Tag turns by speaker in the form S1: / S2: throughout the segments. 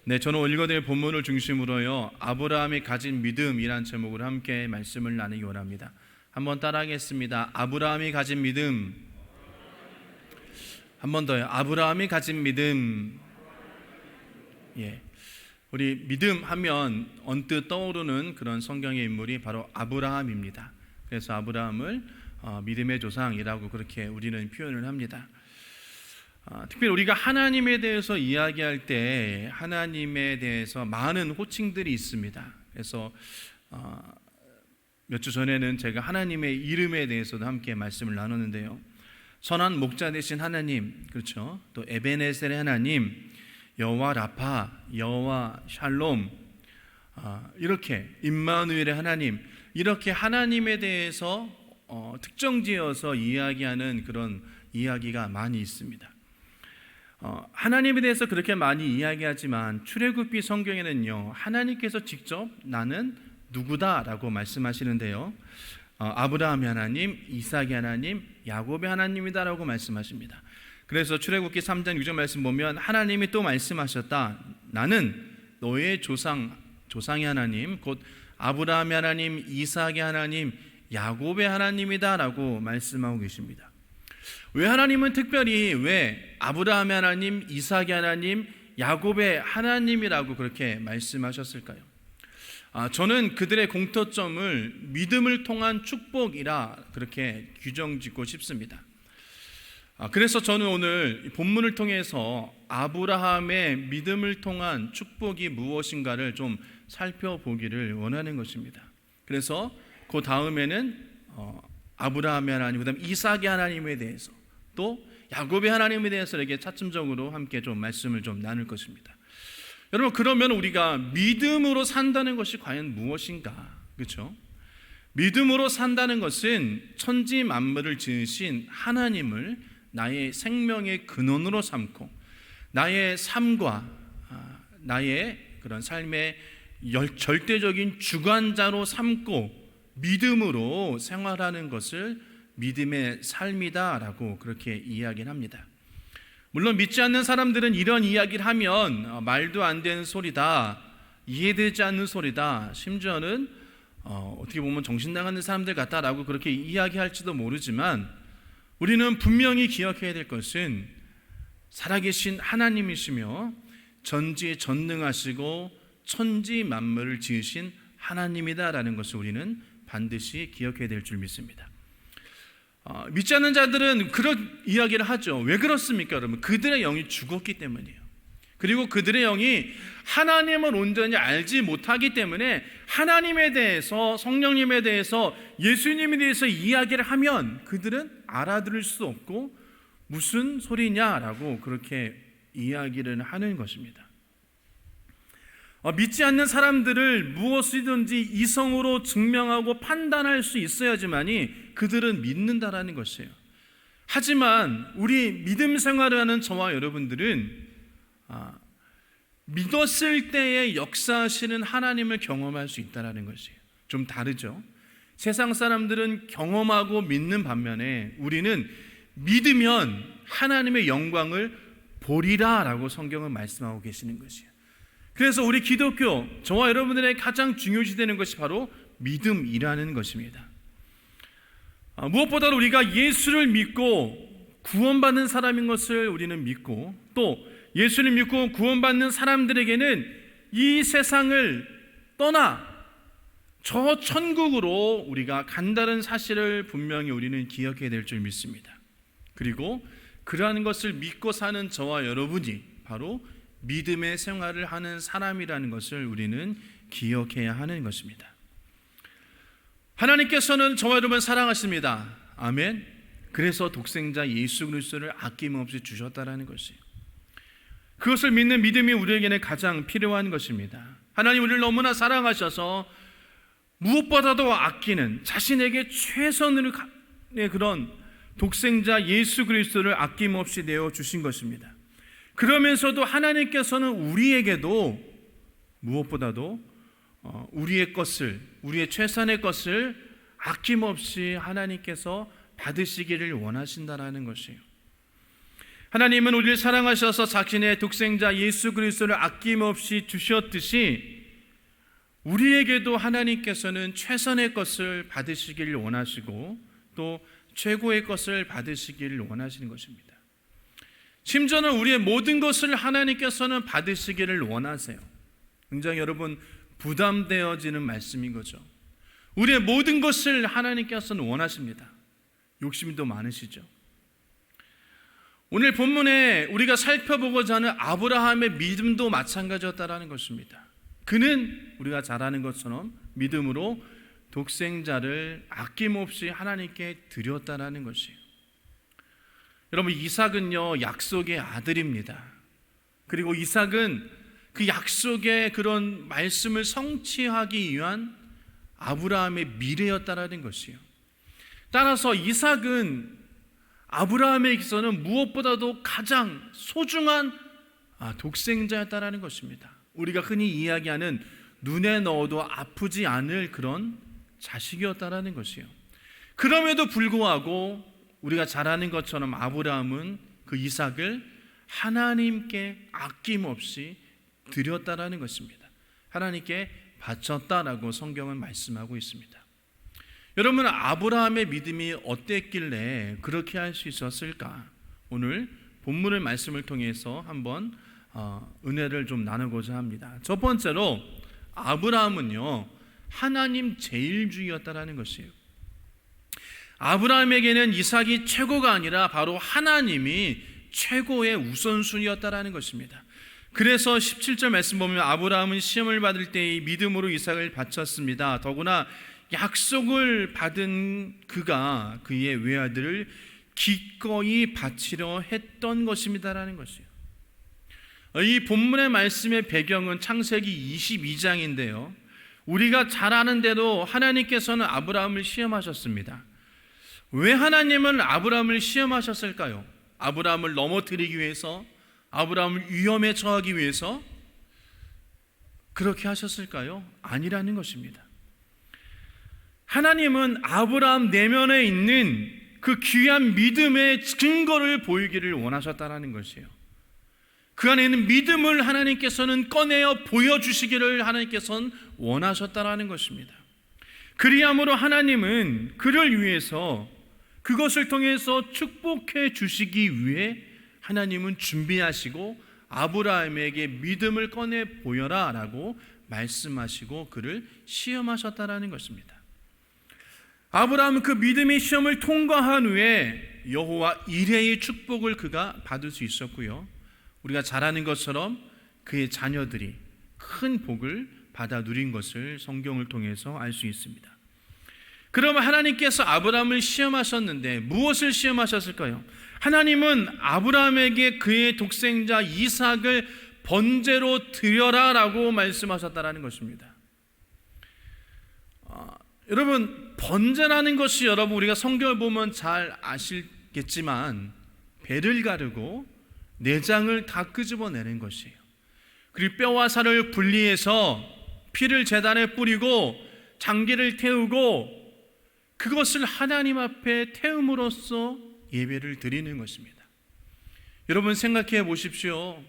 S1: 네, 저는 읽어드릴 본문을 중심으로요, 아브라함이 가진 믿음이란 제목으로 함께 말씀을 나누기 원합니다. 한번 따라하겠습니다. 아브라함이 가진 믿음. 한 번 더요. 아브라함이 가진 믿음. 예, 우리 믿음 하면 언뜻 떠오르는 그런 성경의 인물이 바로 아브라함입니다. 그래서 아브라함을 믿음의 조상이라고 그렇게 우리는 표현을 합니다. 특별히 우리가 하나님에 대해서 이야기할 때 하나님에 대해서 많은 호칭들이 있습니다. 그래서 몇 주 전에는 제가 하나님의 이름에 대해서도 함께 말씀을 나눴는데요, 선한 목자 되신 하나님, 그렇죠? 또 에베네셀의 하나님, 여호와 라파, 여호와 샬롬, 이렇게 임마누엘의 하나님, 이렇게 하나님에 대해서 특정지어서 이야기하는 그런 이야기가 많이 있습니다. 하나님에 대해서 그렇게 많이 이야기하지만 출애굽기 성경에는요, 하나님께서 직접 나는 누구다라고 말씀하시는데요, 아브라함의 하나님, 이삭의 하나님, 야곱의 하나님이다라고 말씀하십니다. 그래서 출애굽기 3장 6절 말씀 보면 하나님이 또 말씀하셨다. 나는 너의 조상의 하나님, 곧 아브라함의 하나님, 이삭의 하나님, 야곱의 하나님이다라고 말씀하고 계십니다. 왜 하나님은 특별히 왜 아브라함의 하나님, 이삭의 하나님, 야곱의 하나님이라고 그렇게 말씀하셨을까요? 저는 그들의 공통점을 믿음을 통한 축복이라 그렇게 규정짓고 싶습니다. 그래서 저는 오늘 본문을 통해서 아브라함의 믿음을 통한 축복이 무엇인가를 좀 살펴보기를 원하는 것입니다. 그래서 그 다음에는 아브라함의 하나님, 그 다음 이삭의 하나님에 대해서, 또 야곱의 하나님에 대해서 이렇게 차츰적으로 함께 좀 말씀을 좀 나눌 것입니다. 여러분, 그러면 우리가 믿음으로 산다는 것이 과연 무엇인가? 그렇죠? 믿음으로 산다는 것은 천지 만물을 지으신 하나님을 나의 생명의 근원으로 삼고 나의 삶과 나의 그런 삶의 절대적인 주관자로 삼고 믿음으로 생활하는 것을 믿음의 삶이다라고 그렇게 이야기를 합니다. 물론 믿지 않는 사람들은 이런 이야기를 하면 말도 안 되는 소리다, 이해되지 않는 소리다, 심지어는 어떻게 보면 정신 나가는 사람들 같다라고 그렇게 이야기할지도 모르지만, 우리는 분명히 기억해야 될 것은 살아계신 하나님이시며 전지전능하시고 천지 만물을 지으신 하나님이다라는 것을 우리는 반드시 기억해야 될 줄 믿습니다. 믿지 않는 자들은 그런 이야기를 하죠. 왜 그렇습니까, 여러분? 그들의 영이 죽었기 때문이에요. 그리고 그들의 영이 하나님을 온전히 알지 못하기 때문에 하나님에 대해서, 성령님에 대해서, 예수님에 대해서 이야기를 하면 그들은 알아들을 수 없고 무슨 소리냐라고 그렇게 이야기를 하는 것입니다. 믿지 않는 사람들을 무엇이든지 이성으로 증명하고 판단할 수 있어야지만이 그들은 믿는다라는 것이에요. 하지만 우리 믿음 생활을 하는 저와 여러분들은 믿었을 때에 역사하시는 하나님을 경험할 수 있다는 것이에요. 좀 다르죠? 세상 사람들은 경험하고 믿는 반면에 우리는 믿으면 하나님의 영광을 보리라 라고 성경은 말씀하고 계시는 것이에요. 그래서 우리 기독교, 저와 여러분들의 가장 중요시 되는 것이 바로 믿음이라는 것입니다. 무엇보다도 우리가 예수를 믿고 구원받는 사람인 것을 우리는 믿고, 또 예수를 믿고 구원받는 사람들에게는 이 세상을 떠나 저 천국으로 우리가 간다는 사실을 분명히 우리는 기억해야 될 줄 믿습니다. 그리고 그러한 것을 믿고 사는 저와 여러분이 바로 믿음의 생활을 하는 사람이라는 것을 우리는 기억해야 하는 것입니다. 하나님께서는 저와 여러분을 사랑하십니다. 아멘. 그래서 독생자 예수 그리스도를 아낌없이 주셨다라는 것이에요. 그것을 믿는 믿음이 우리에게는 가장 필요한 것입니다. 하나님 우리를 너무나 사랑하셔서 무엇보다도 아끼는 자신에게 최선의 그런 독생자 예수 그리스도를 아낌없이 내어 주신 것입니다. 그러면서도 하나님께서는 우리에게도 무엇보다도 우리의 것을, 우리의 최선의 것을 아낌없이 하나님께서 받으시기를 원하신다라는 것이에요. 하나님은 우리를 사랑하셔서 자신의 독생자 예수 그리스도를 아낌없이 주셨듯이 우리에게도 하나님께서는 최선의 것을 받으시기를 원하시고 또 최고의 것을 받으시기를 원하시는 것입니다. 심지어는 우리의 모든 것을 하나님께서는 받으시기를 원하세요. 굉장히 여러분 부담되어지는 말씀인 거죠. 우리의 모든 것을 하나님께서는 원하십니다. 욕심이 더 많으시죠. 오늘 본문에 우리가 살펴보고자 하는 아브라함의 믿음도 마찬가지였다라는 것입니다. 그는 우리가 잘 아는 것처럼 믿음으로 독생자를 아낌없이 하나님께 드렸다라는 것이에요. 여러분, 이삭은요 약속의 아들입니다. 그리고 이삭은 그 약속의 그런 말씀을 성취하기 위한 아브라함의 미래였다라는 것이에요. 따라서 이삭은 아브라함에게서는 무엇보다도 가장 소중한 독생자였다라는 것입니다. 우리가 흔히 이야기하는 눈에 넣어도 아프지 않을 그런 자식이었다라는 것이에요. 그럼에도 불구하고 우리가 잘 아는 것처럼 아브라함은 그 이삭을 하나님께 아낌없이 드렸다라는 것입니다. 하나님께 바쳤다라고 성경은 말씀하고 있습니다. 여러분, 아브라함의 믿음이 어땠길래 그렇게 할 수 있었을까? 오늘 본문의 말씀을 통해서 한번 은혜를 좀 나누고자 합니다. 첫 번째로 아브라함은요 하나님 제일주의였다라는 것이에요. 아브라함에게는 이삭이 최고가 아니라 바로 하나님이 최고의 우선순위였다라는 것입니다. 그래서 17절 말씀 보면 아브라함은 시험을 받을 때의 믿음으로 이삭을 바쳤습니다. 더구나 약속을 받은 그가 그의 외아들을 기꺼이 바치려 했던 것입니다라는 것이에요. 이 본문의 말씀의 배경은 창세기 22장인데요. 우리가 잘 아는 대로 하나님께서는 아브라함을 시험하셨습니다. 왜 하나님은 아브라함을 시험하셨을까요? 아브라함을 넘어뜨리기 위해서, 아브라함을 위험에 처하기 위해서 그렇게 하셨을까요? 아니라는 것입니다. 하나님은 아브라함 내면에 있는 그 귀한 믿음의 증거를 보이기를 원하셨다는 것이에요. 그 안에 있는 믿음을 하나님께서는 꺼내어 보여주시기를 하나님께서는 원하셨다는 것입니다. 그리함으로 하나님은 그를 위해서 그것을 통해서 축복해 주시기 위해 하나님은 준비하시고 아브라함에게 믿음을 꺼내 보여라 라고 말씀하시고 그를 시험하셨다는 것입니다. 아브라함은 그 믿음의 시험을 통과한 후에 여호와 이레의 축복을 그가 받을 수 있었고요, 우리가 잘 아는 것처럼 그의 자녀들이 큰 복을 받아 누린 것을 성경을 통해서 알 수 있습니다. 그러면 하나님께서 아브라함을 시험하셨는데 무엇을 시험하셨을까요? 하나님은 아브라함에게 그의 독생자 이삭을 번제로 드려라 라고 말씀하셨다는 것입니다. 여러분, 번제라는 것이 여러분 우리가 성경을 보면 잘 아시겠지만 배를 가르고 내장을 다 끄집어내는 것이에요. 그리고 뼈와 살을 분리해서 피를 제단에 뿌리고 장기를 태우고 그것을 하나님 앞에 태움으로써 예배를 드리는 것입니다. 여러분 생각해 보십시오.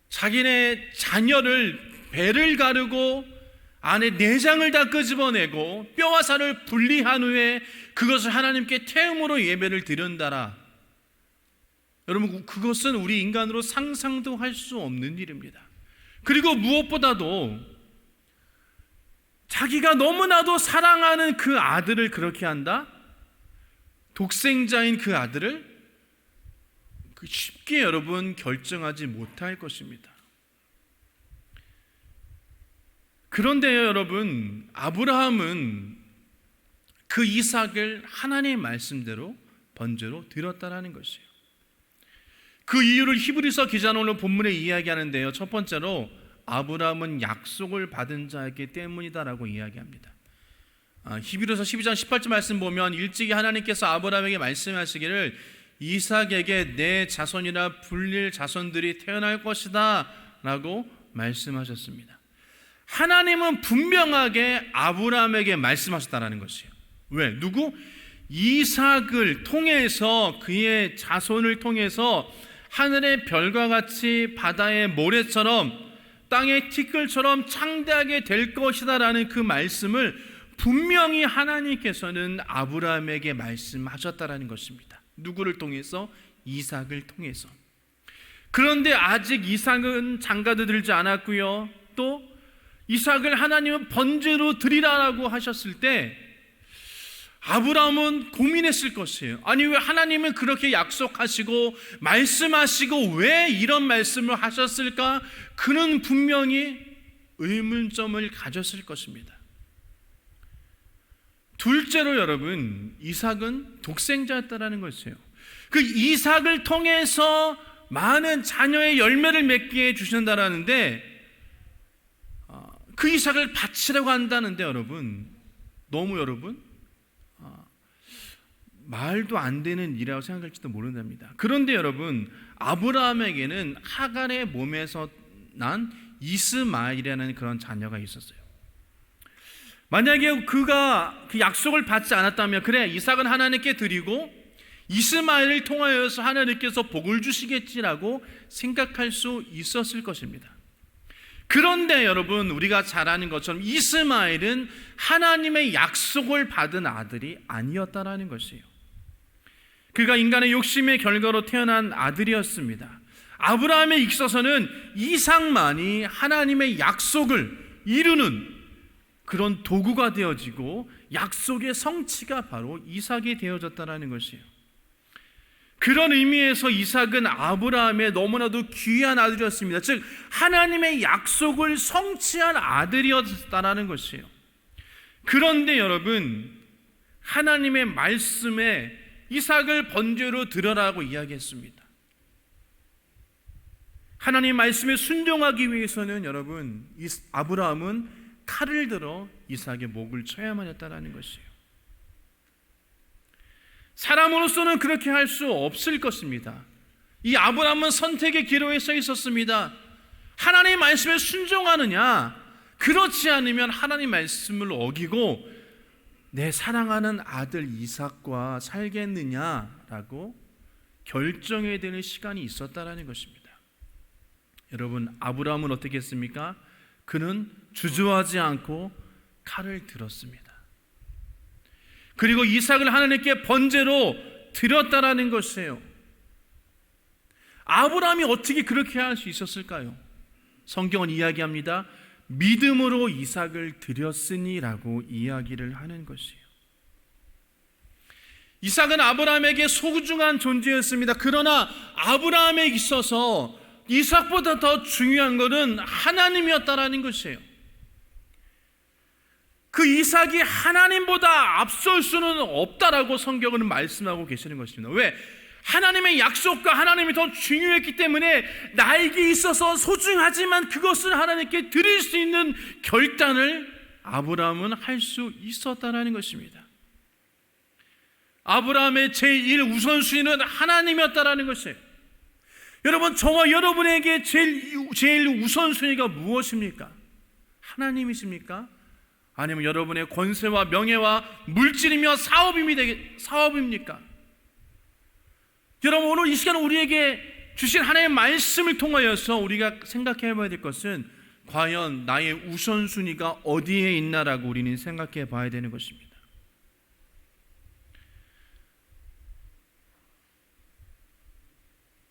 S1: 자기네 자녀를 배를 가르고 안에 내장을 다 끄집어내고 뼈와 살을 분리한 후에 그것을 하나님께 태움으로 예배를 드린다라. 여러분, 그것은 우리 인간으로 상상도 할 수 없는 일입니다. 그리고 무엇보다도 자기가 너무나도 사랑하는 그 아들을 그렇게 한다? 독생자인 그 아들을 쉽게 여러분 결정하지 못할 것입니다. 그런데요 여러분, 아브라함은 그 이삭을 하나님의 말씀대로 번제로 드렸다라는 것이에요. 그 이유를 히브리서 기자는 오늘 본문에 이야기하는데요, 첫 번째로 아브라함은 약속을 받은 자이기 때문이다라고 이야기합니다. 히브리서 12장 18절 말씀 보면 일찍이 하나님께서 아브라함에게 말씀하시기를 이삭에게 내 자손이라 불릴 자손들이 태어날 것이다 라고 말씀하셨습니다. 하나님은 분명하게 아브라함에게 말씀하셨다라는 것이에요. 왜? 누구? 이삭을 통해서, 그의 자손을 통해서 하늘의 별과 같이 바다의 모래처럼 땅의 티끌처럼 창대하게 될 것이다라는 그 말씀을 분명히 하나님께서는 아브라함에게 말씀하셨다라는 것입니다. 누구를 통해서? 이삭을 통해서. 그런데 아직 이삭은 장가도 들지 않았고요. 또 이삭을 하나님은 번제로 드리라라고 하셨을 때 아브라함은 고민했을 것이에요. 아니, 왜 하나님은 그렇게 약속하시고 말씀하시고 왜 이런 말씀을 하셨을까? 그는 분명히 의문점을 가졌을 것입니다. 둘째로 여러분, 이삭은 독생자였다라는 것이에요. 그 이삭을 통해서 많은 자녀의 열매를 맺게 해주신다라는데 그 이삭을 바치라고 한다는데 너무 말도 안 되는 일이라고 생각할지도 모른답니다. 그런데 여러분, 아브라함에게는 하갈의 몸에서 난 이스마엘이라는 그런 자녀가 있었어요. 만약에 그가 그 약속을 받지 않았다면, 그래, 이삭은 하나님께 드리고 이스마엘을 통하여서 하나님께서 복을 주시겠지라고 생각할 수 있었을 것입니다. 그런데 여러분, 우리가 잘 아는 것처럼 이스마엘은 하나님의 약속을 받은 아들이 아니었다라는 것이에요. 그가 인간의 욕심의 결과로 태어난 아들이었습니다. 아브라함에 있어서는 이삭만이 하나님의 약속을 이루는 그런 도구가 되어지고 약속의 성취가 바로 이삭이 되어졌다라는 것이에요. 그런 의미에서 이삭은 아브라함의 너무나도 귀한 아들이었습니다. 즉 하나님의 약속을 성취한 아들이었다라는 것이에요. 그런데 여러분, 하나님의 말씀에 이삭을 번제로 드려라고 이야기했습니다. 하나님 말씀에 순종하기 위해서는 여러분, 아브라함은 칼을 들어 이삭의 목을 쳐야만 했다라는 것이에요. 사람으로서는 그렇게 할 수 없을 것입니다. 이 아브라함은 선택의 기로에 서 있었습니다. 하나님의 말씀에 순종하느냐, 그렇지 않으면 하나님의 말씀을 어기고 내 사랑하는 아들 이삭과 살겠느냐라고 결정해야 되는 시간이 있었다라는 것입니다. 여러분, 아브라함은 어떻게 했습니까? 그는 주저하지 않고 칼을 들었습니다. 그리고 이삭을 하나님께 번제로 드렸다라는 것이에요. 아브라함이 어떻게 그렇게 할 수 있었을까요? 성경은 이야기합니다. 믿음으로 이삭을 드렸으니라고 이야기를 하는 것이에요. 이삭은 아브라함에게 소중한 존재였습니다. 그러나 아브라함에 있어서 이삭보다 더 중요한 것은 하나님이었다라는 것이에요. 그 이삭이 하나님보다 앞설 수는 없다라고 성경은 말씀하고 계시는 것입니다. 왜? 하나님의 약속과 하나님이 더 중요했기 때문에 나에게 있어서 소중하지만 그것을 하나님께 드릴 수 있는 결단을 아브라함은 할 수 있었다는 것입니다. 아브라함의 제1 우선순위는 하나님이었다는 것이에요. 여러분, 저와 여러분에게 제일 우선순위가 무엇입니까? 하나님이십니까? 아니면 여러분의 권세와 명예와 물질이며 사업입니까? 여러분, 오늘 이 시간 우리에게 주신 하나님의 말씀을 통하여서 우리가 생각해 봐야 될 것은 과연 나의 우선순위가 어디에 있나라고 우리는 생각해 봐야 되는 것입니다.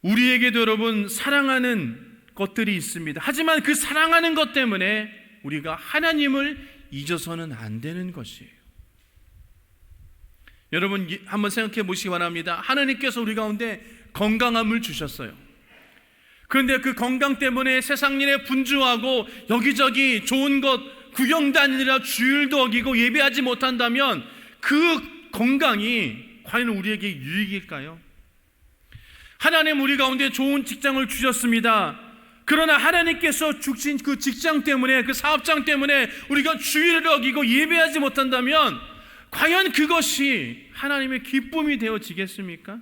S1: 우리에게도 여러분 사랑하는 것들이 있습니다. 하지만 그 사랑하는 것 때문에 우리가 하나님을 잊어서는 안 되는 것이에요. 여러분, 한번 생각해 보시기 바랍니다. 하나님께서 우리 가운데 건강함을 주셨어요. 그런데 그 건강 때문에 세상 일에 분주하고 여기저기 좋은 것 구경 다니느라 주일도 어기고 예배하지 못한다면 그 건강이 과연 우리에게 유익일까요? 하나님 우리 가운데 좋은 직장을 주셨습니다. 그러나 하나님께서 주신 그 직장 때문에, 그 사업장 때문에 우리가 주일을 어기고 예배하지 못한다면 과연 그것이 하나님의 기쁨이 되어지겠습니까?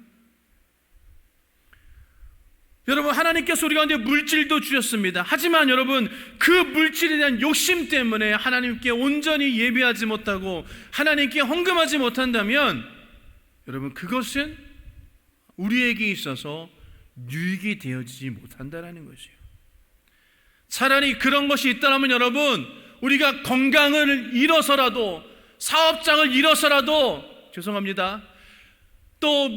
S1: 여러분, 하나님께서 우리 가운데 물질도 주셨습니다. 하지만 여러분, 그 물질에 대한 욕심 때문에 하나님께 온전히 예배하지 못하고 하나님께 헌금하지 못한다면 여러분, 그것은 우리에게 있어서 유익이 되어지지 못한다라는 것이에요. 차라리 그런 것이 있다면 여러분, 우리가 건강을 잃어서라도, 사업장을 잃어서라도, 죄송합니다, 또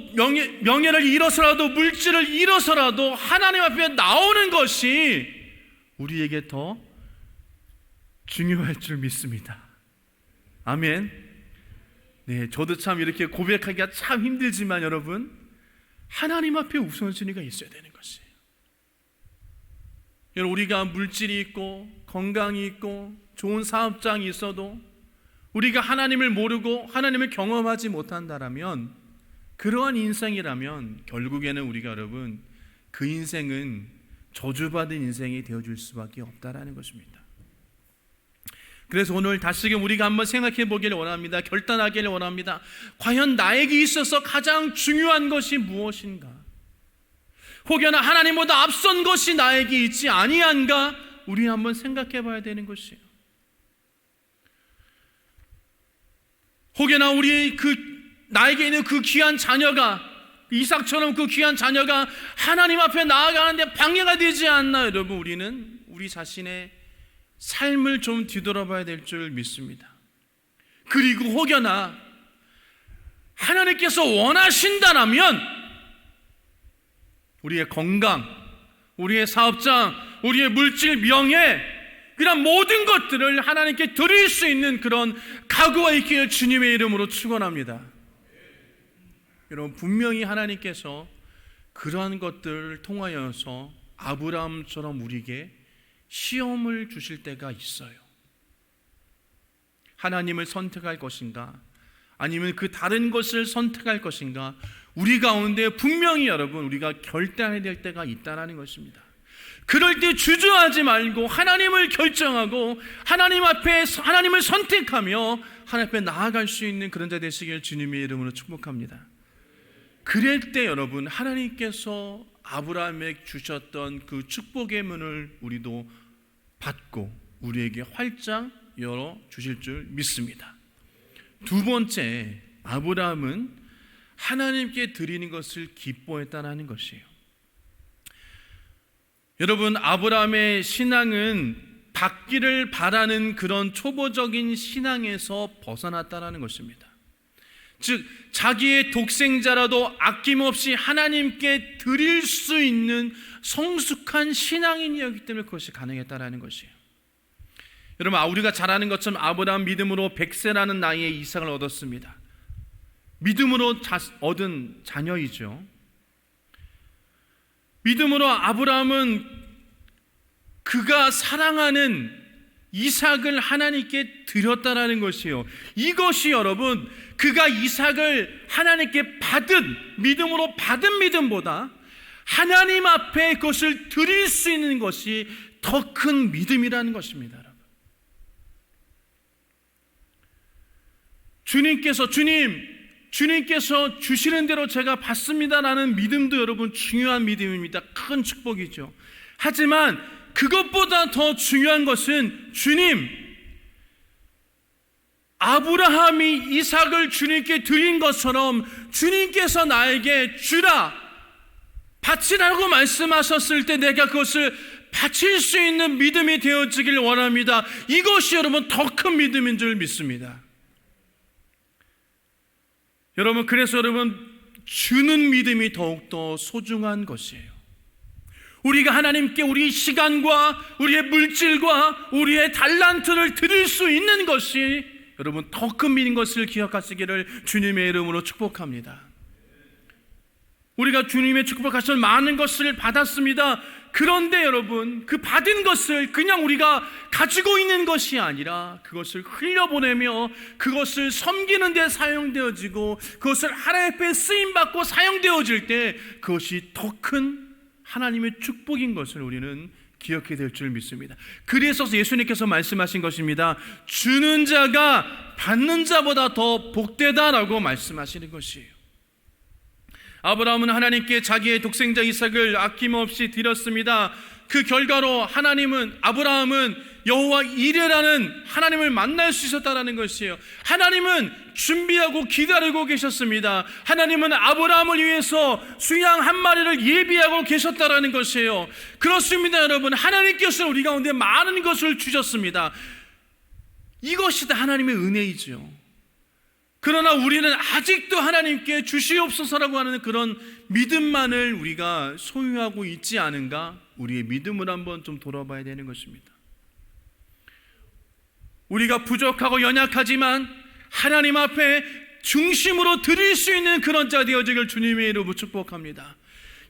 S1: 명예를 잃어서라도, 물질을 잃어서라도 하나님 앞에 나오는 것이 우리에게 더 중요할 줄 믿습니다. 아멘. 네, 저도 참 이렇게 고백하기가 참 힘들지만 여러분, 하나님 앞에 우선순위가 있어야 되는 것이에요. 여러분, 우리가 물질이 있고 건강이 있고 좋은 사업장이 있어도 우리가 하나님을 모르고 하나님을 경험하지 못한다라면, 그러한 인생이라면 결국에는 우리가 여러분, 그 인생은 저주받은 인생이 되어줄 수밖에 없다라는 것입니다. 그래서 오늘 다시금 우리가 한번 생각해 보기를 원합니다. 결단하기를 원합니다. 과연 나에게 있어서 가장 중요한 것이 무엇인가? 혹여나 하나님보다 앞선 것이 나에게 있지 아니한가? 우리 한번 생각해 봐야 되는 것이에요. 혹여나 나에게 있는 그 귀한 자녀가, 이삭처럼 그 귀한 자녀가 하나님 앞에 나아가는데 방해가 되지 않나? 여러분, 우리는 우리 자신의 삶을 좀 뒤돌아봐야 될 줄 믿습니다. 그리고 혹여나 하나님께서 원하신다라면 우리의 건강, 우리의 사업장, 우리의 물질, 명예, 그런 모든 것들을 하나님께 드릴 수 있는 그런 각오가 있기를 주님의 이름으로 축원합니다. 여러분, 분명히 하나님께서 그러한 것들을 통하여서 아브라함처럼 우리에게 시험을 주실 때가 있어요. 하나님을 선택할 것인가, 아니면 그 다른 것을 선택할 것인가, 우리 가운데 분명히 여러분, 우리가 결단해야 될 때가 있다는 것입니다. 그럴 때 주저하지 말고 하나님을 결정하고 하나님을 선택하며 하나님 앞에 나아갈 수 있는 그런 자 되시길 주님의 이름으로 축복합니다. 그럴 때 여러분, 하나님께서 아브라함에게 주셨던 그 축복의 문을 우리도 받고 우리에게 활짝 열어 주실 줄 믿습니다. 두 번째, 아브라함은 하나님께 드리는 것을 기뻐했다는 것이에요. 여러분, 아브라함의 신앙은 받기를 바라는 그런 초보적인 신앙에서 벗어났다는 것입니다. 즉, 자기의 독생자라도 아낌없이 하나님께 드릴 수 있는 성숙한 신앙인이었기 때문에 그것이 가능했다는 것이에요. 여러분, 우리가 잘 아는 것처럼 아브라함 믿음으로 100세라는 나이에 이삭을 얻었습니다. 믿음으로 얻은 자녀이죠. 믿음으로 아브라함은 그가 사랑하는 이삭을 하나님께 드렸다라는 것이에요. 이것이 여러분, 그가 이삭을 하나님께 믿음으로 받은 믿음보다 하나님 앞에 그것을 드릴 수 있는 것이 더 큰 믿음이라는 것입니다. 여러분, 주님께서 주시는 대로 제가 받습니다라는 믿음도 여러분 중요한 믿음입니다. 큰 축복이죠. 하지만 그것보다 더 중요한 것은 아브라함이 이삭을 주님께 드린 것처럼 주님께서 나에게 주라, 바치라고 말씀하셨을 때 내가 그것을 바칠 수 있는 믿음이 되어지길 원합니다. 이것이 여러분 더 큰 믿음인 줄 믿습니다. 여러분, 그래서 여러분, 주는 믿음이 더욱더 소중한 것이에요. 우리가 하나님께 우리 시간과 우리의 물질과 우리의 달란트를 드릴 수 있는 것이 여러분 더 큰 믿음인 것을 기억하시기를 주님의 이름으로 축복합니다. 우리가 주님의 축복하신 많은 것을 받았습니다. 그런데 여러분, 그 받은 것을 그냥 우리가 가지고 있는 것이 아니라 그것을 흘려보내며 그것을 섬기는 데 사용되어지고 그것을 하나님 앞에 쓰임받고 사용되어질 때 그것이 더 큰 하나님의 축복인 것을 우리는 기억해야 될 줄 믿습니다. 그래서 예수님께서 말씀하신 것입니다. 주는 자가 받는 자보다 더 복되다라고 말씀하시는 것이에요. 아브라함은 하나님께 자기의 독생자 이삭을 아낌없이 드렸습니다. 그 결과로 아브라함은 여호와 이레라는 하나님을 만날 수 있었다라는 것이에요. 하나님은 준비하고 기다리고 계셨습니다. 하나님은 아브라함을 위해서 수양 한 마리를 예비하고 계셨다라는 것이에요. 그렇습니다, 여러분. 하나님께서 우리 가운데 많은 것을 주셨습니다. 이것이 다 하나님의 은혜이죠. 그러나 우리는 아직도 하나님께 주시옵소서라고 하는 그런 믿음만을 우리가 소유하고 있지 않은가? 우리의 믿음을 한번 좀 돌아봐야 되는 것입니다. 우리가 부족하고 연약하지만 하나님 앞에 중심으로 드릴 수 있는 그런 자 되어지길 주님의 이름으로 축복합니다.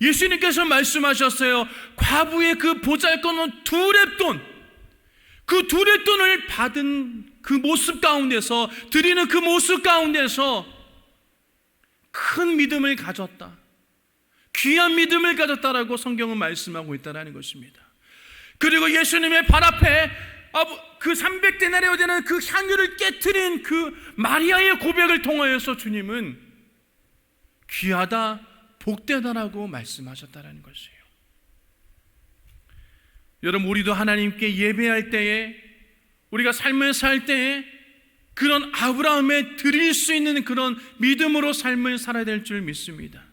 S1: 예수님께서 말씀하셨어요. 과부의 그 보잘것없는 두 렙돈, 그 두 렙돈을 받은 그 모습 가운데서, 드리는 그 모습 가운데서 큰 믿음을 가졌다, 귀한 믿음을 가졌다라고 성경은 말씀하고 있다는 것입니다. 그리고 예수님의 발 앞에 그 300데나리오 되는 그 향유를 깨트린 그 마리아의 고백을 통하여서 주님은 귀하다, 복되다라고 말씀하셨다는 것이에요. 여러분, 우리도 하나님께 예배할 때에, 우리가 삶을 살 때에 그런 아브라함에 드릴 수 있는 그런 믿음으로 삶을 살아야 될 줄 믿습니다.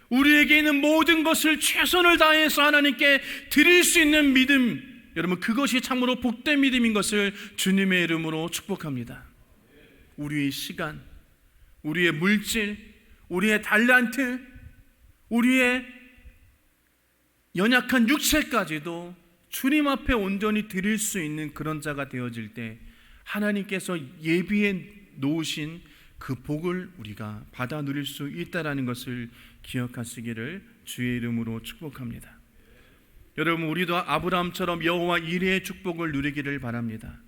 S1: 우리에게 있는 모든 것을 최선을 다해서 하나님께 드릴 수 있는 믿음, 여러분, 그것이 참으로 복된 믿음인 것을 주님의 이름으로 축복합니다. 우리의 시간, 우리의 물질, 우리의 달란트, 우리의 연약한 육체까지도 주님 앞에 온전히 드릴 수 있는 그런 자가 되어질 때 하나님께서 예비해 놓으신 그 복을 우리가 받아 누릴 수 있다는 것을 기억하시기를 주의 이름으로 축복합니다. 여러분, 우리도 아브라함처럼 여호와 이레의 축복을 누리기를 바랍니다.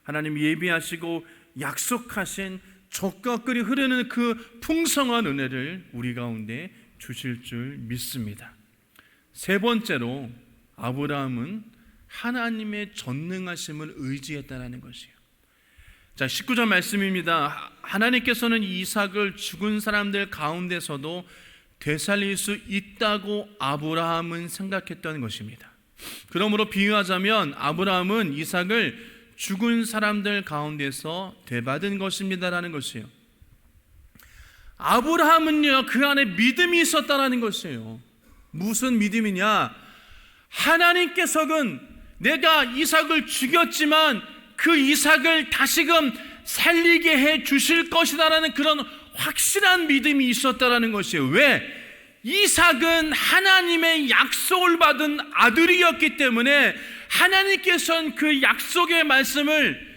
S1: 하나님 예비하시고 약속하신 젖과 꿀이 흐르는 그 풍성한 은혜를 우리 가운데 주실 줄 믿습니다. 세 번째로, 아브라함은 하나님의 전능하심을 의지했다는 것이에요. 자, 19절 말씀입니다. 하나님께서는 이삭을 죽은 사람들 가운데서도 되살릴 수 있다고 아브라함은 생각했던 것입니다. 그러므로 비유하자면 아브라함은 이삭을 죽은 사람들 가운데서 되받은 것입니다라는 것이에요. 아브라함은요, 그 안에 믿음이 있었다라는 것이에요. 무슨 믿음이냐? 하나님께서는 내가 이삭을 죽였지만 그 이삭을 다시금 살리게 해 주실 것이다라는 그런 확실한 믿음이 있었다라는 것이에요. 왜? 이삭은 하나님의 약속을 받은 아들이었기 때문에 하나님께서는 그 약속의 말씀을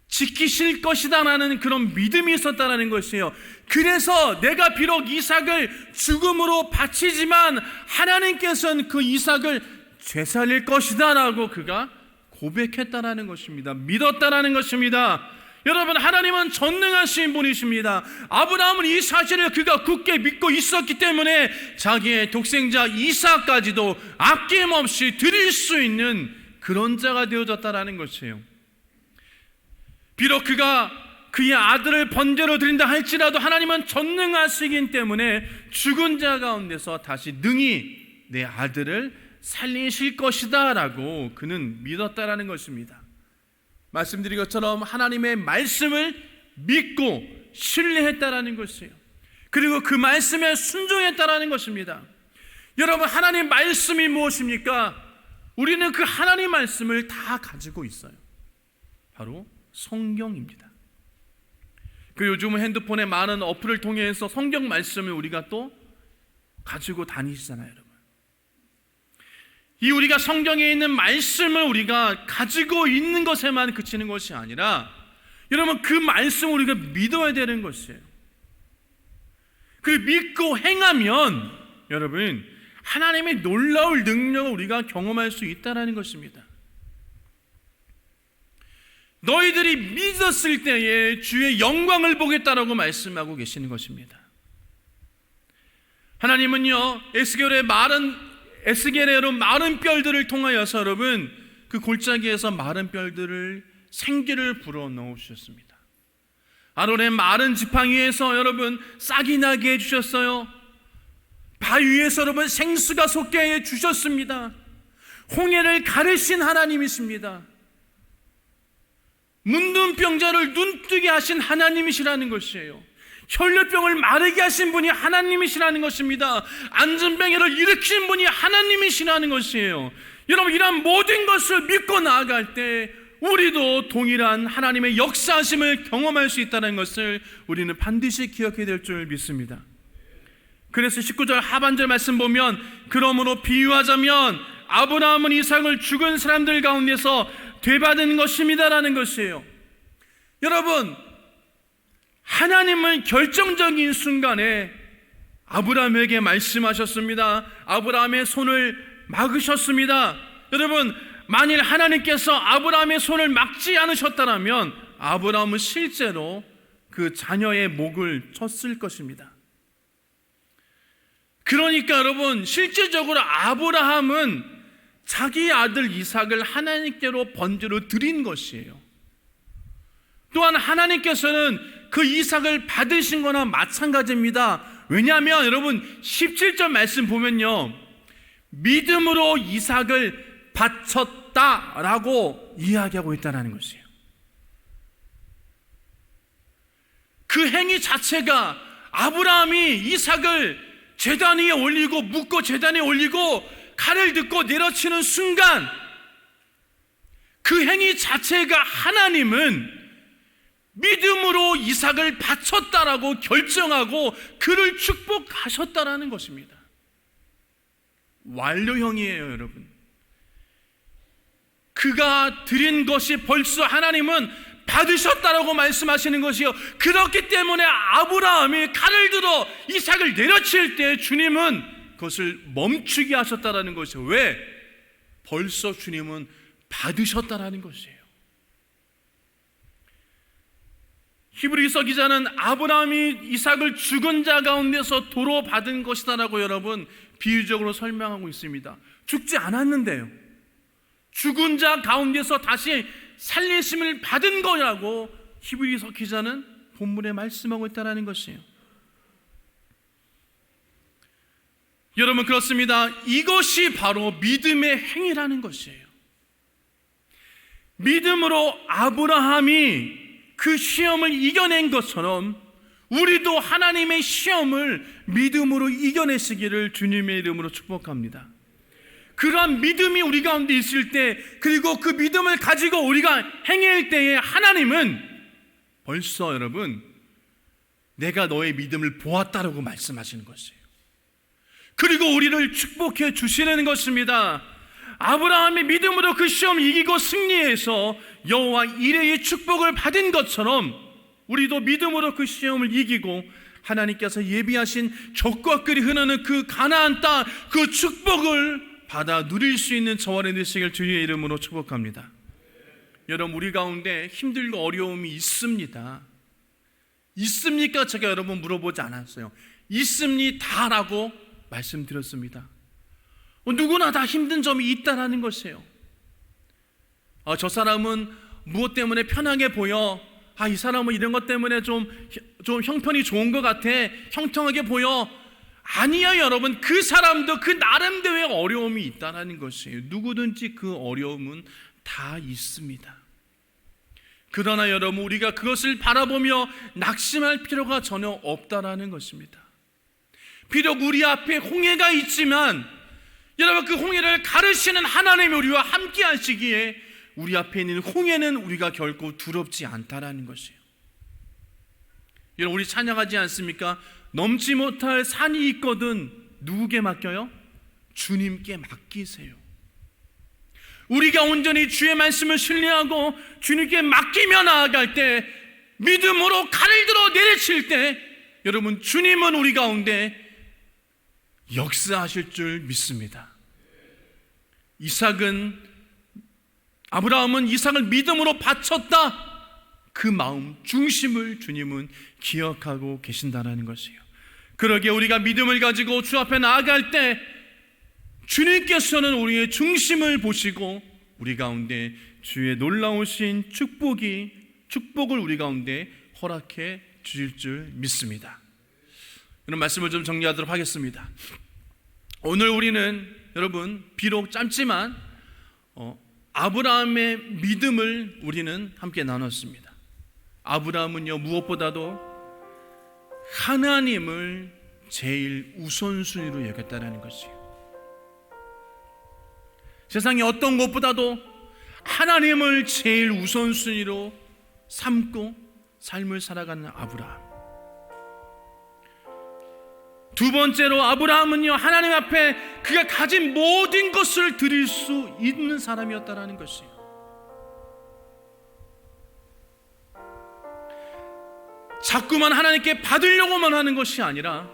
S1: 지키실 것이다라는 그런 믿음이 있었다라는 것이에요. 그래서 내가 비록 이삭을 죽음으로 바치지만 하나님께서는 그 이삭을 되살릴 것이다라고 그가 고백했다라는 것입니다. 믿었다라는 것입니다. 여러분, 하나님은 전능하신 분이십니다. 아브라함은 이 사실을 그가 굳게 믿고 있었기 때문에 자기의 독생자 이삭까지도 아낌없이 드릴 수 있는 그런 자가 되어졌다라는 것이에요. 비록 그가 그의 아들을 번제로 드린다 할지라도 하나님은 전능하시기 때문에 죽은 자 가운데서 다시 능히 내 아들을 살리실 것이다 라고 그는 믿었다라는 것입니다. 말씀드린 것처럼 하나님의 말씀을 믿고 신뢰했다라는 것이에요. 그리고 그 말씀에 순종했다라는 것입니다. 여러분, 하나님 말씀이 무엇입니까? 우리는 그 하나님 말씀을 다 가지고 있어요. 바로 성경입니다. 그리고 요즘은 핸드폰에 많은 어플을 통해서 성경 말씀을 우리가 또 가지고 다니시잖아요, 여러분. 이 우리가 성경에 있는 말씀을 우리가 가지고 있는 것에만 그치는 것이 아니라, 여러분, 그 말씀을 우리가 믿어야 되는 것이에요. 그 믿고 행하면 여러분, 하나님의 놀라울 능력을 우리가 경험할 수 있다는 것입니다. 너희들이 믿었을 때에 주의 영광을 보겠다라고 말씀하고 계시는 것입니다. 하나님은요, 에스겔의 마른 뼈들을 통하여서 여러분, 그 골짜기에서 마른 뼈들을 생기를 불어넣어 주셨습니다. 아론의 마른 지팡이에서 여러분 싹이 나게 해주셨어요. 바위에서 여러분 생수가 솟게 해주셨습니다. 홍해를 가르신 하나님이십니다. 문둥병자를 눈뜨게 하신 하나님이시라는 것이에요. 혈류병을 마르게 하신 분이 하나님이시라는 것입니다. 안전병해를 일으킨 분이 하나님이시라는 것이에요. 여러분, 이러한 모든 것을 믿고 나아갈 때 우리도 동일한 하나님의 역사하심을 경험할 수 있다는 것을 우리는 반드시 기억해야 될 줄 믿습니다. 그래서 19절 하반절 말씀 보면, 그러므로 비유하자면 아브라함은 이삭을 죽은 사람들 가운데서 되받은 것입니다라는 것이에요. 여러분, 하나님은 결정적인 순간에 아브라함에게 말씀하셨습니다. 아브라함의 손을 막으셨습니다. 여러분, 만일 하나님께서 아브라함의 손을 막지 않으셨다면 아브라함은 실제로 그 자녀의 목을 쳤을 것입니다. 그러니까 여러분, 실제적으로 아브라함은 자기 아들 이삭을 하나님께로 번제로 드린 것이에요. 또한 하나님께서는 그 이삭을 받으신 거나 마찬가지입니다. 왜냐하면 여러분 17절 말씀 보면요, 믿음으로 이삭을 바쳤다라고 이야기하고 있다는 것이에요. 그 행위 자체가 아브라함이 이삭을 제단 위에 올리고 묶고 제단 위에 올리고 칼을 듣고 내려치는 순간, 그 행위 자체가 하나님은 믿음으로 이삭을 바쳤다라고 결정하고 그를 축복하셨다라는 것입니다. 완료형이에요, 여러분. 그가 드린 것이 벌써 하나님은 받으셨다라고 말씀하시는 것이요, 그렇기 때문에 아브라함이 칼을 들어 이삭을 내려칠 때 주님은 그것을 멈추게 하셨다라는 것이에요. 왜? 벌써 주님은 받으셨다라는 것이에요. 히브리서 기자는 아브라함이 이삭을 죽은 자 가운데서 도로 받은 것이다라고 여러분 비유적으로 설명하고 있습니다. 죽지 않았는데요, 죽은 자 가운데서 다시 살리심을 받은 거라고 히브리서 기자는 본문에 말씀하고 있다는 것이에요. 여러분, 그렇습니다. 이것이 바로 믿음의 행위라는 것이에요. 믿음으로 아브라함이 그 시험을 이겨낸 것처럼 우리도 하나님의 시험을 믿음으로 이겨내시기를 주님의 이름으로 축복합니다. 그러한 믿음이 우리 가운데 있을 때, 그리고 그 믿음을 가지고 우리가 행할 때에 하나님은 벌써 여러분 내가 너의 믿음을 보았다라고 말씀하시는 것이에요. 그리고 우리를 축복해 주시는 것입니다. 아브라함이 믿음으로 그 시험을 이기고 승리해서 여호와 이레의 축복을 받은 것처럼 우리도 믿음으로 그 시험을 이기고 하나님께서 예비하신 젖과 꿀이 흐르는 그 가나안 땅, 그 축복을 받아 누릴 수 있는 저와 되시길 주의 이름으로 축복합니다. 여러분, 우리 가운데 힘들고 어려움이 있습니다. 있습니까? 제가 여러분 물어보지 않았어요. 있습니다라고 말씀드렸습니다. 누구나 다 힘든 점이 있다라는 것이에요. 저 사람은 무엇 때문에 편하게 보여? 이 사람은 이런 것 때문에 좀 형편이 좋은 것 같아, 형통하게 보여. 아니요, 여러분, 그 사람도 그 나름대로의 어려움이 있다는 것이에요. 누구든지 그 어려움은 다 있습니다. 그러나 여러분, 우리가 그것을 바라보며 낙심할 필요가 전혀 없다라는 것입니다. 비록 우리 앞에 홍해가 있지만 여러분, 그 홍해를 가르시는 하나님이 우리와 함께 하시기에 우리 앞에 있는 홍해는 우리가 결코 두렵지 않다라는 것이에요. 여러분, 우리 찬양하지 않습니까? 넘지 못할 산이 있거든 누구에게 맡겨요? 주님께 맡기세요. 우리가 온전히 주의 말씀을 신뢰하고 주님께 맡기며 나아갈 때, 믿음으로 칼을 들어 내리칠 때 여러분, 주님은 우리 가운데 역사하실 줄 믿습니다. 아브라함은 이삭을 믿음으로 바쳤다. 그 마음 중심을 주님은 기억하고 계신다는 것이에요. 그러기에 우리가 믿음을 가지고 주 앞에 나아갈 때 주님께서는 우리의 중심을 보시고 우리 가운데 주의 놀라우신 축복을 우리 가운데 허락해 주실 줄 믿습니다. 이런 말씀을 좀 정리하도록 하겠습니다. 오늘 우리는 여러분 비록 짧지만 아브라함의 믿음을 우리는 함께 나눴습니다. 아브라함은요, 무엇보다도 하나님을 제일 우선순위로 여겼다는 것이에요. 세상의 어떤 것보다도 하나님을 제일 우선순위로 삼고 삶을 살아가는 아브라함. 두 번째로 아브라함은요, 하나님 앞에 그가 가진 모든 것을 드릴 수 있는 사람이었다는 것이에요. 자꾸만 하나님께 받으려고만 하는 것이 아니라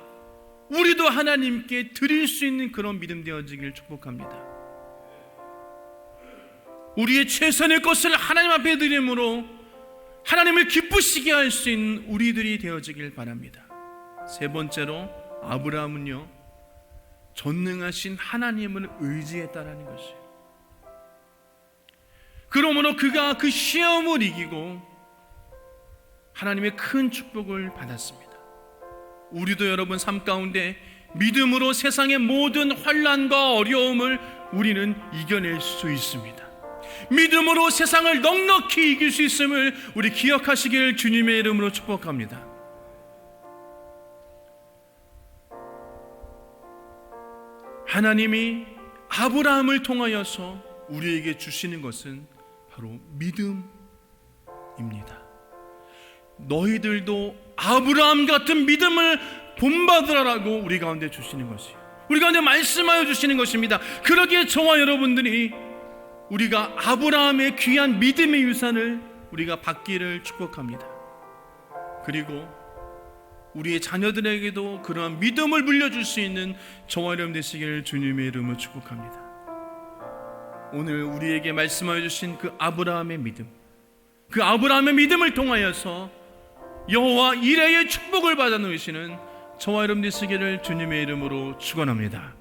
S1: 우리도 하나님께 드릴 수 있는 그런 믿음 되어지길 축복합니다. 우리의 최선의 것을 하나님 앞에 드림으로 하나님을 기쁘시게 할 수 있는 우리들이 되어지길 바랍니다. 세 번째로 아브라함은요, 전능하신 하나님을 의지했다라는 것이에요. 그러므로 그가 그 시험을 이기고 하나님의 큰 축복을 받았습니다. 우리도 여러분 삶 가운데 믿음으로 세상의 모든 환난과 어려움을 우리는 이겨낼 수 있습니다. 믿음으로 세상을 넉넉히 이길 수 있음을 우리 기억하시길 주님의 이름으로 축복합니다. 하나님이 아브라함을 통하여서 우리에게 주시는 것은 바로 믿음입니다. 너희들도 아브라함 같은 믿음을 본받으라라고 우리 가운데 주시는 것이에요. 우리 가운데 말씀하여 주시는 것입니다. 그러기에 저와 여러분들이 우리가 아브라함의 귀한 믿음의 유산을 우리가 받기를 축복합니다. 그리고 우리의 자녀들에게도 그러한 믿음을 물려줄 수 있는 저와 여러분 되시기를 주님의 이름으로 축복합니다. 오늘 우리에게 말씀하여 주신 그 아브라함의 믿음, 그 아브라함의 믿음을 통하여서 여호와 이레의 축복을 받아 누리시는 저와 여러분 되시기를 주님의 이름으로 축원합니다.